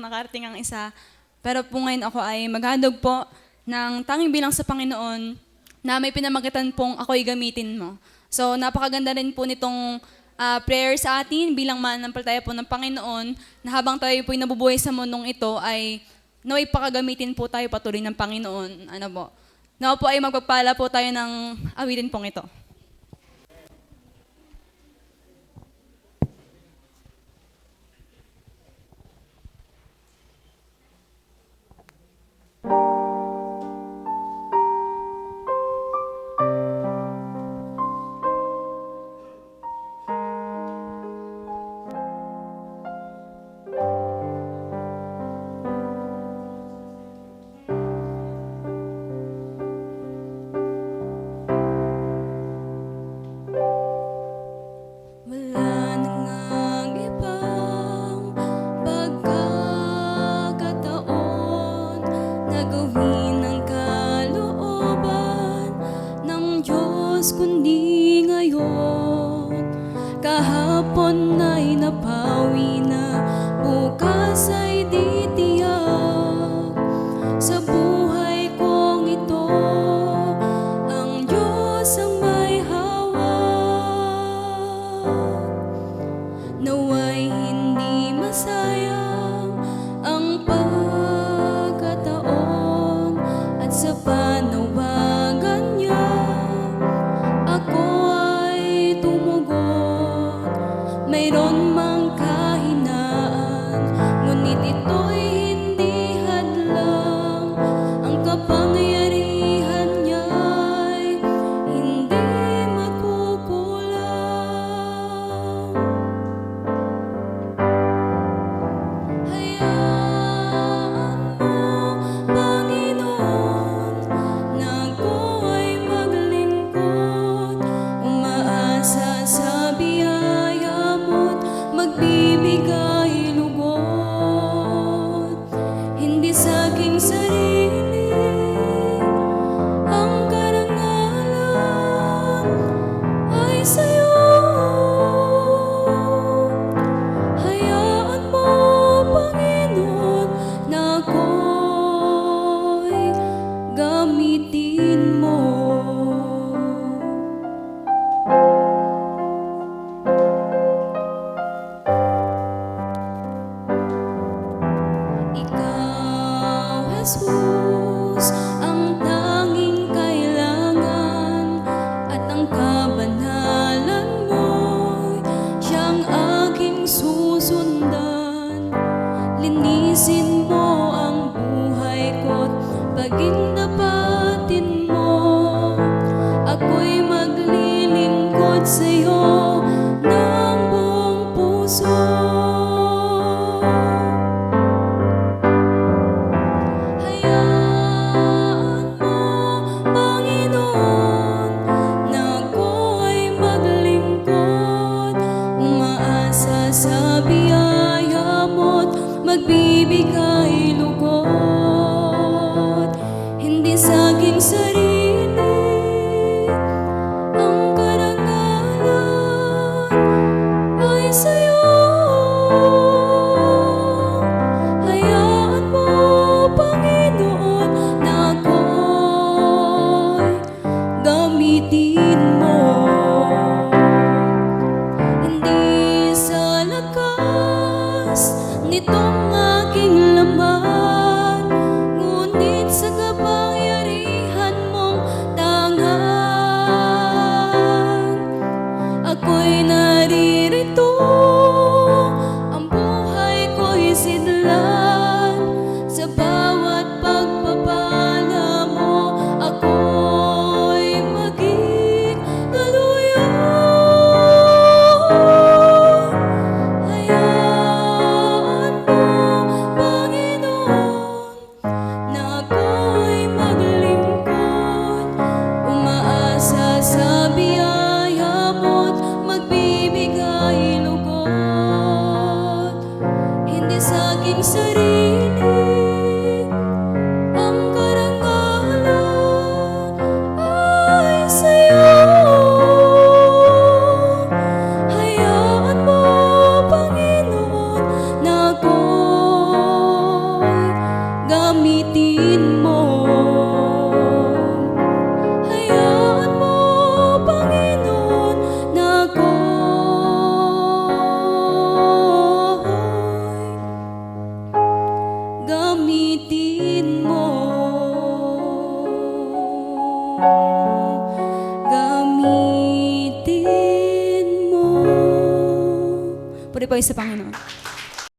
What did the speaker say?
nakarating ang isa. Pero po ngayon ako ay maghandog po ng tanging bilang sa Panginoon na may pinamagitan pong ako'y gamitin mo. So napakaganda rin po nitong prayer sa atin bilang mananampalataya po ng Panginoon na habang tayo po'y nabubuhay sa mundong ito ay naway pakagamitin po tayo patuloy ng Panginoon. Ano po? Nawa po ay magpagpala po tayo ng awitin pong ito. Wala na ngang ibang pagkakataon na gawin ang kalooban ng Diyos kundi ngayon. Kahapon ay napawi na, bukas ay di tiyak. Sa buhay kong ito, ang Diyos ang may naway hindi masayang ang pagkataon at sa panawagan niya ako ay tumugon. Mayroon mang kahinaan, ngunit ito'y hindi hadlang. Ang kapangyarihan niya'y hindi magkukulang. Hayaan mo, Panginoon, na ako ay maglingkod, umaasa sa biyaya mo't magbibigay lugod. Hindi sa aking sarili ang karangalan ay sa'yo. Hayaan mo, Panginoon, na ako'y gamitin mo. Ikaw, Jesus, ang tanging kailangan at ang kabanalan mo'y siyang aking susundan. Linisin mo ang buhay ko't pagindapatin mo. Ako'y maglilingkod sa'yo ng buong puso. Hayaan mo, Panginoon, na ako ay maglingkod, umaasa sa biyaya mo't magbibigay lugod. Hindi sa aking sarili ang karangalan ay sa'yo. Hayaan mo, Panginoon, na ako'y gamitin mo. Hindi sa lakas nitong aking laman, ngunit sa kapangyarihan mong tangan. Ako'y naririto, ang buhay ko'y sidlan. Sa bawat pagpapala mo, ako'y maging kaluyan. Hayaan mo, Panginoon, na ako'y maglingkod, umaasa sa biyaya mo't magbibigay lugod. Hindi sa aking sarili po sa Panginoon.